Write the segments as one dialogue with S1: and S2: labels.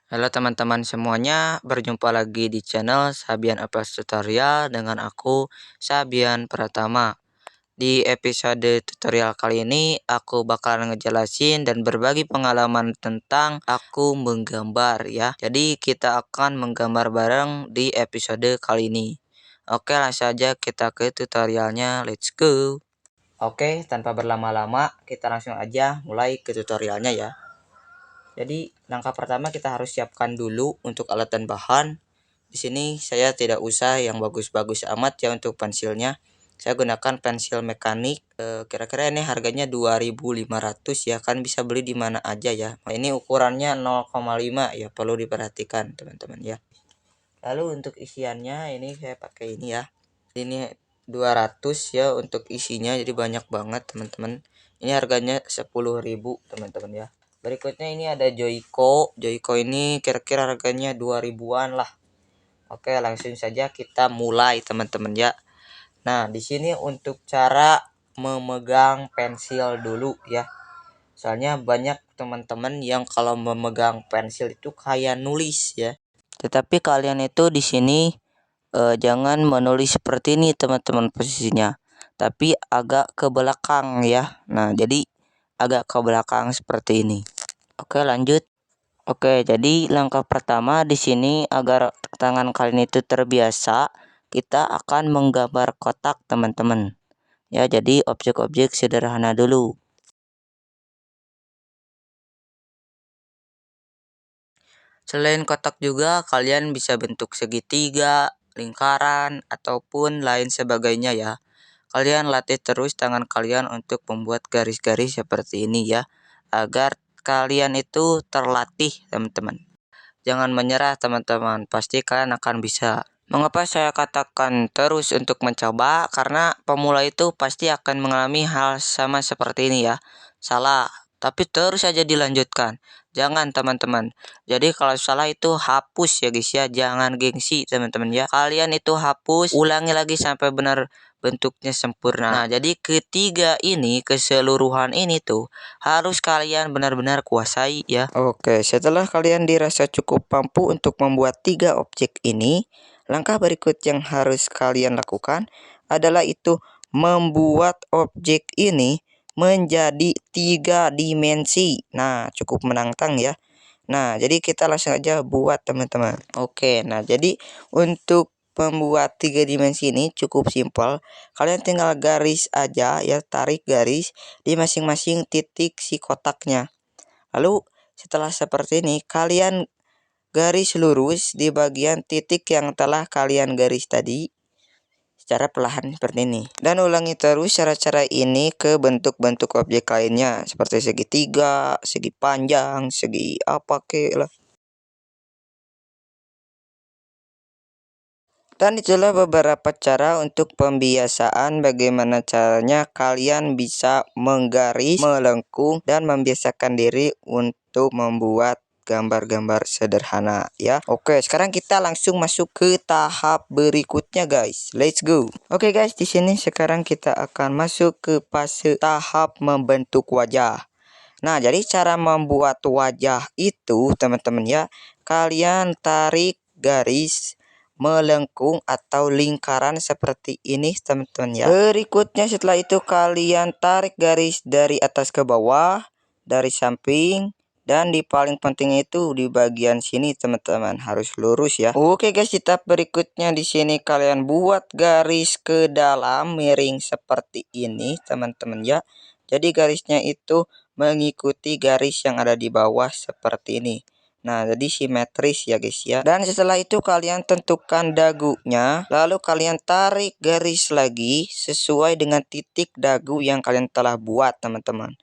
S1: Halo teman-teman semuanya, berjumpa lagi di channel Sabian Apps Tutorial dengan aku, Sabian Pratama. Di episode tutorial kali ini, aku bakal ngejelasin dan berbagi pengalaman tentang aku menggambar ya. Jadi kita akan menggambar bareng di episode kali ini. Oke, langsung saja kita ke tutorialnya, let's go. Oke, tanpa berlama-lama, kita langsung aja mulai ke tutorialnya ya. Jadi langkah pertama kita harus siapkan dulu untuk alat dan bahan. Di sini saya tidak usah yang bagus-bagus amat ya untuk pensilnya. Saya gunakan pensil mekanik. Kira-kira ini harganya 2.500 ya, kan bisa beli di mana aja ya. Nah, ini ukurannya 0,5 ya, perlu diperhatikan teman-teman ya. Lalu untuk isiannya ini saya pakai ini ya. Ini 200 ya untuk isinya, jadi banyak banget teman-teman. Ini harganya 10.000 teman-teman ya. Berikutnya ini ada Joico. Joico ini kira-kira harganya 2000-an lah. Oke, langsung saja kita mulai teman-teman ya. Nah, di sini untuk cara memegang pensil dulu ya. Soalnya banyak teman-teman yang kalau memegang pensil itu kayak nulis ya. Tetapi kalian itu di sini jangan menulis seperti ini teman-teman posisinya. Tapi agak ke belakang ya. Nah, jadi agak ke belakang seperti ini. Oke, lanjut. Oke, jadi langkah pertama di sini agar tangan kalian itu terbiasa, kita akan menggambar kotak, teman-teman. Ya, jadi objek-objek sederhana dulu. Selain kotak juga kalian bisa bentuk segitiga, lingkaran, ataupun lain sebagainya ya. Kalian latih terus tangan kalian untuk membuat garis-garis seperti ini ya, agar kalian itu terlatih teman-teman. Jangan menyerah teman-teman, pasti kalian akan bisa. Mengapa saya katakan terus untuk mencoba? Karena pemula itu pasti akan mengalami hal sama seperti ini ya. Salah, tapi terus saja dilanjutkan. Jangan teman-teman. Jadi kalau salah itu hapus ya guys ya. Jangan gengsi teman-teman ya. Kalian itu hapus, ulangi lagi sampai benar bentuknya sempurna. Nah, jadi ketiga ini, keseluruhan ini tuh harus kalian benar-benar kuasai ya. Oke, setelah kalian dirasa cukup mampu untuk membuat tiga objek ini, langkah berikut yang harus kalian lakukan adalah itu membuat objek ini menjadi 3 dimensi. Nah, cukup menantang ya. Nah, jadi kita langsung aja buat teman-teman. Oke, nah jadi untuk membuat 3 dimensi ini cukup simpel. Kalian tinggal garis aja ya, tarik garis di masing-masing titik si kotaknya. Lalu setelah seperti ini, kalian garis lurus di bagian titik yang telah kalian garis tadi secara perlahan seperti ini. Dan ulangi terus cara-cara ini ke bentuk-bentuk objek lainnya seperti segitiga, segi panjang, segi apa ke lah. Dan itulah beberapa cara untuk pembiasaan bagaimana caranya kalian bisa menggaris, melengkung, dan membiasakan diri untuk membuat gambar-gambar sederhana ya. Oke, sekarang kita langsung masuk ke tahap berikutnya guys. Let's go. Oke guys, di sini sekarang kita akan masuk ke fase tahap membentuk wajah. Nah, jadi cara membuat wajah itu teman-teman ya, kalian tarik garis melengkung atau lingkaran seperti ini teman-teman ya. Berikutnya setelah itu kalian tarik garis dari atas ke bawah, dari samping, dan di paling penting itu di bagian sini teman-teman harus lurus ya. Oke guys, tahap berikutnya di sini kalian buat garis ke dalam miring seperti ini teman-teman ya. Jadi garisnya itu mengikuti garis yang ada di bawah seperti ini. Nah, jadi simetris ya guys ya. Dan setelah itu kalian tentukan dagunya, lalu kalian tarik garis lagi sesuai dengan titik dagu yang kalian telah buat teman-teman.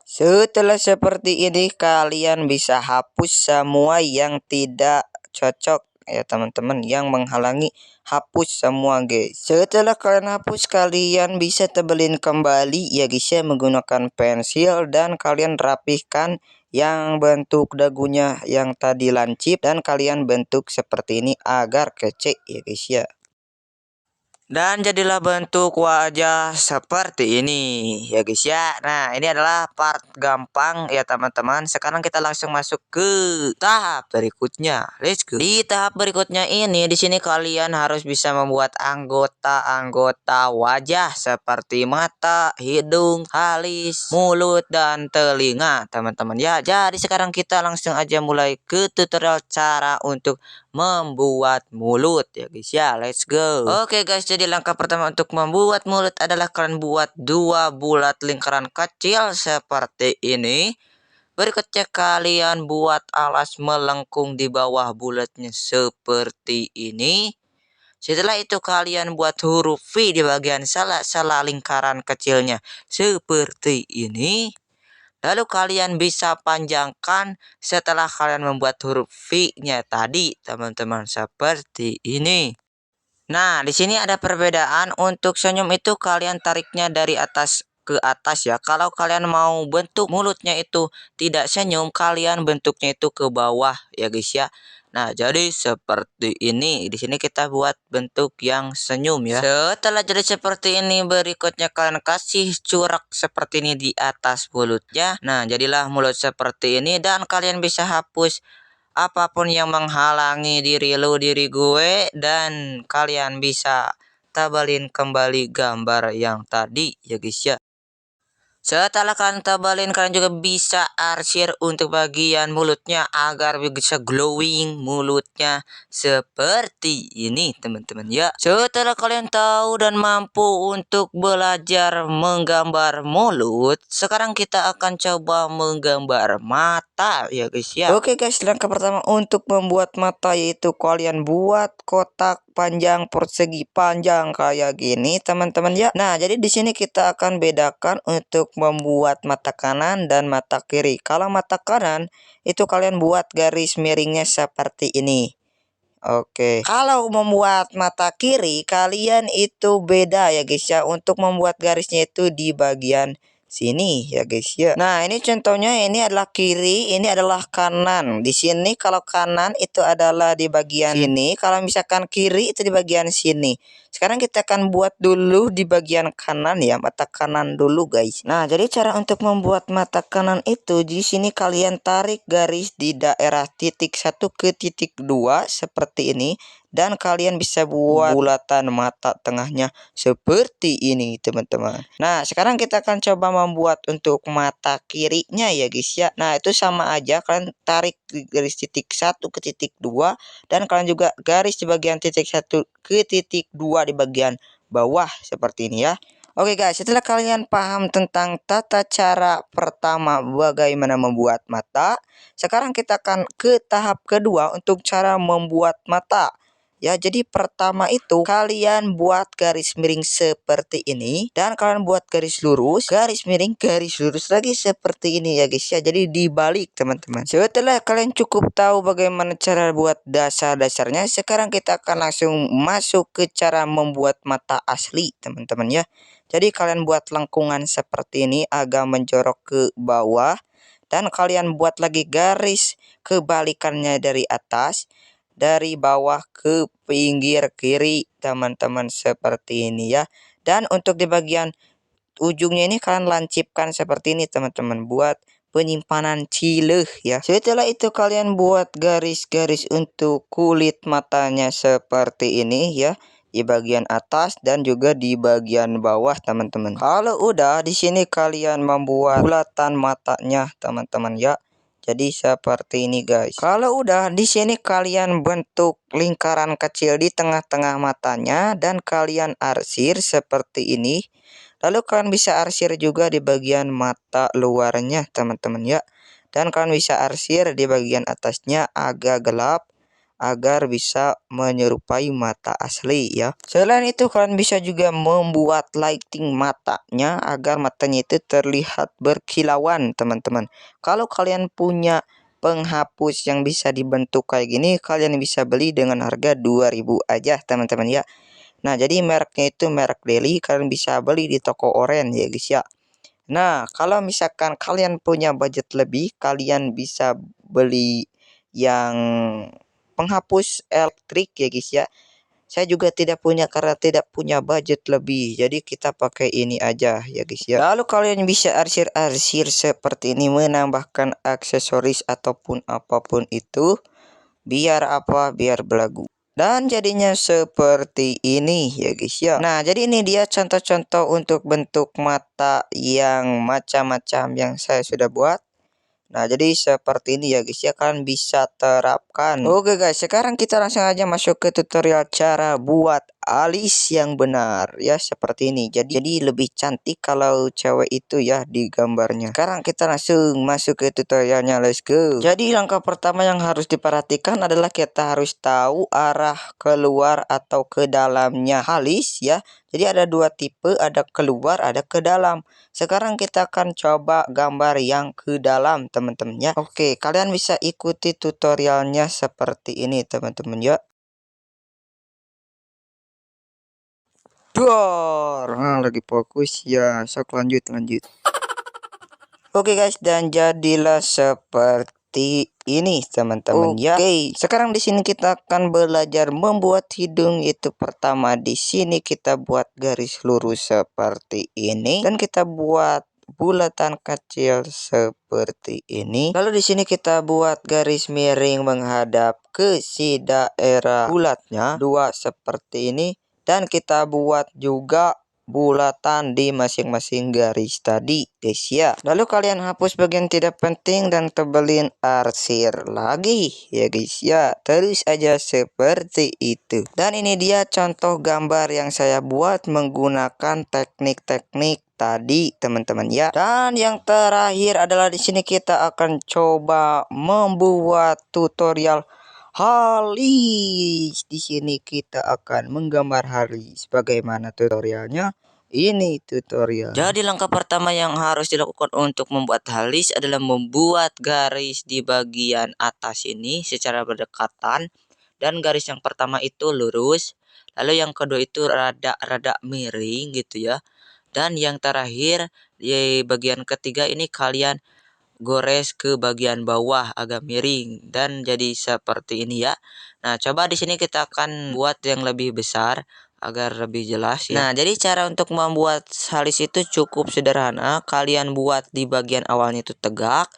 S1: Setelah seperti ini kalian bisa hapus semua yang tidak cocok ya teman-teman, yang menghalangi, hapus semua guys. Setelah kalian hapus, kalian bisa tebelin kembali ya guys ya menggunakan pensil, dan kalian rapihkan yang bentuk dagunya yang tadi lancip, dan kalian bentuk seperti ini agar kecil ya guys ya. Dan jadilah bentuk wajah seperti ini ya guys ya. Nah, ini adalah part gampang ya teman-teman. Sekarang kita langsung masuk ke tahap berikutnya. Let's go. Di tahap berikutnya ini di sini kalian harus bisa membuat anggota-anggota wajah seperti mata, hidung, alis, mulut dan telinga teman-teman ya. Jadi sekarang kita langsung aja mulai ke tutorial cara untuk membuat mulut ya guys ya. Let's go. Oke guys, jadi langkah pertama untuk membuat mulut adalah kalian buat 2 bulat lingkaran kecil seperti ini. Berikutnya kalian buat alas melengkung di bawah bulatnya seperti ini. Setelah itu kalian buat huruf V di bagian sela-sela lingkaran kecilnya seperti ini. Lalu kalian bisa panjangkan setelah kalian membuat huruf V-nya tadi, teman-teman, seperti ini. Nah, di sini ada perbedaan. Untuk senyum itu kalian tariknya dari atas ke atas ya. Kalau kalian mau bentuk mulutnya itu tidak senyum, kalian bentuknya itu ke bawah ya guys ya. Nah, jadi seperti ini. Di sini kita buat bentuk yang senyum ya. Setelah jadi seperti ini, berikutnya kalian kasih corak seperti ini di atas mulutnya. Nah, jadilah mulut seperti ini dan kalian bisa hapus apapun yang menghalangi diri gue, dan kalian bisa tabalin kembali gambar yang tadi ya guys ya. Setelah kalian tabalin, kalian juga bisa arsir untuk bagian mulutnya agar bisa glowing mulutnya seperti ini teman-teman ya. Setelah kalian tahu dan mampu untuk belajar menggambar mulut, sekarang kita akan coba menggambar mata ya guys ya. Oke guys, langkah pertama untuk membuat mata yaitu kalian buat kotak panjang persegi panjang kayak gini teman-teman ya. Nah, jadi di sini kita akan bedakan untuk membuat mata kanan dan mata kiri. Kalau mata kanan itu kalian buat garis miringnya seperti ini. Oke. Kalau membuat mata kiri kalian itu beda ya guys ya. Untuk membuat garisnya itu di bagian sini ya guys ya. Nah, ini contohnya, ini adalah kiri, ini adalah kanan. Di sini kalau kanan itu adalah di bagian sini, kalau misalkan kiri itu di bagian sini. Sekarang kita akan buat dulu di bagian kanan ya, mata kanan dulu guys. Nah, jadi cara untuk membuat mata kanan itu di sini kalian tarik garis di daerah titik 1 ke titik 2 seperti ini. Dan kalian bisa buat bulatan mata tengahnya seperti ini teman-teman. Nah, sekarang kita akan coba membuat untuk mata kirinya ya guys ya. Nah, itu sama aja, kalian tarik garis titik 1 ke titik 2 dan kalian juga garis di bagian titik 1 ke titik 2 di bagian bawah seperti ini ya. Oke guys, setelah kalian paham tentang tata cara pertama bagaimana membuat mata, sekarang kita akan ke tahap kedua untuk cara membuat mata. Ya, jadi pertama itu kalian buat garis miring seperti ini dan kalian buat garis lurus, garis miring, garis lurus lagi seperti ini ya guys ya. Jadi dibalik teman-teman. Setelah kalian cukup tahu bagaimana cara buat dasar-dasarnya, sekarang kita akan langsung masuk ke cara membuat mata asli teman-teman ya. Jadi kalian buat lengkungan seperti ini agak menjorok ke bawah dan kalian buat lagi garis kebalikannya dari atas, dari bawah ke pinggir kiri teman-teman seperti ini ya. Dan untuk di bagian ujungnya ini kalian lancipkan seperti ini teman-teman, buat penyimpanan cileh ya. Setelah itu kalian buat garis-garis untuk kulit matanya seperti ini ya, di bagian atas dan juga di bagian bawah teman-teman. Kalau udah di sini kalian membuat bulatan matanya teman-teman ya. Jadi seperti ini guys. Kalau udah di sini kalian bentuk lingkaran kecil di tengah-tengah matanya dan kalian arsir seperti ini. Lalu kalian bisa arsir juga di bagian mata luarnya teman-teman ya. Dan kalian bisa arsir di bagian atasnya agak gelap agar bisa menyerupai mata asli ya. Selain itu kalian bisa juga membuat lighting matanya agar matanya itu terlihat berkilauan teman-teman. Kalau kalian punya penghapus yang bisa dibentuk kayak gini, kalian bisa beli dengan harga 2000 aja teman-teman ya. Nah, jadi mereknya itu merek Deli, kalian bisa beli di toko oren ya guys ya. Nah, kalau misalkan kalian punya budget lebih, kalian bisa beli yang penghapus elektrik ya guys ya. Saya juga tidak punya karena tidak punya budget lebih. Jadi kita pakai ini aja ya guys ya. Lalu kalian bisa arsir-arsir seperti ini, menambahkan aksesoris ataupun apapun itu. Biar apa? Biar belagu. Dan jadinya seperti ini ya guys ya. Nah, jadi ini dia contoh-contoh untuk bentuk mata yang macam-macam yang saya sudah buat. Nah, jadi seperti ini ya guys ya, kalian bisa terapkan. Oke guys, sekarang kita langsung aja masuk ke tutorial cara buat alis yang benar ya, seperti ini. Jadi lebih cantik kalau cewek itu ya di gambarnya. Sekarang kita langsung masuk ke tutorialnya, let's go. Jadi langkah pertama yang harus diperhatikan adalah kita harus tahu arah keluar atau ke dalamnya alis ya. Jadi ada dua tipe, ada keluar, ada ke dalam. Sekarang kita akan coba gambar yang ke dalam teman-teman ya. Oke, kalian bisa ikuti tutorialnya seperti ini teman-teman ya. Nah, lagi fokus ya. Sok lanjut. Oke guys, dan jadilah seperti ini teman-teman ya. Oke, sekarang di sini kita akan belajar membuat hidung. Itu pertama di sini kita buat garis lurus seperti ini dan kita buat bulatan kecil seperti ini. Lalu di sini kita buat garis miring menghadap ke si daerah bulatnya, dua seperti ini, dan kita buat juga bulatan di masing-masing garis tadi guys ya. Lalu kalian hapus bagian tidak penting dan tebelin arsir lagi ya guys ya. Terus aja seperti itu. Dan ini dia contoh gambar yang saya buat menggunakan teknik-teknik tadi teman-teman ya. Dan yang terakhir adalah di sini kita akan coba membuat tutorial alis. Di sini kita akan menggambar alis. Bagaimana tutorialnya? Ini tutorial. Jadi langkah pertama yang harus dilakukan untuk membuat alis adalah membuat garis di bagian atas ini secara berdekatan, dan garis yang pertama itu lurus, lalu yang kedua itu rada miring gitu ya, dan yang terakhir di bagian ketiga ini kalian gores ke bagian bawah agak miring dan jadi seperti ini ya. Nah, coba di sini kita akan buat yang lebih besar agar lebih jelas ya. Nah, jadi cara untuk membuat alis itu cukup sederhana. Kalian buat di bagian awalnya itu tegak,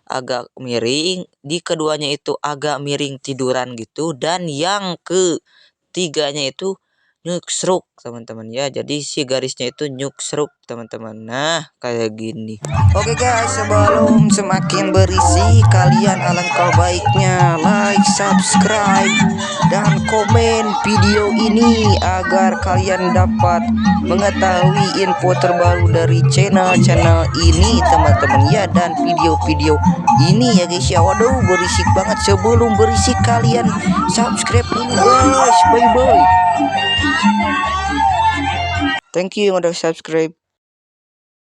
S1: agak miring, di keduanya itu agak miring tiduran gitu, dan yang ketiganya itu nyuksruk teman-teman ya. Jadi si garisnya itu nyuksruk teman-teman. Nah, kayak gini. Oke guys, sebelum semakin berisi, kalian alangkah baiknya like, subscribe, dan komen video ini agar kalian dapat mengetahui info terbaru dari channel ini teman-teman ya, dan video-video ini ya guys ya. Waduh, berisik banget. Sebelum berisik kalian subscribe dulu guys. Bye bye. Thank you yang udah subscribe.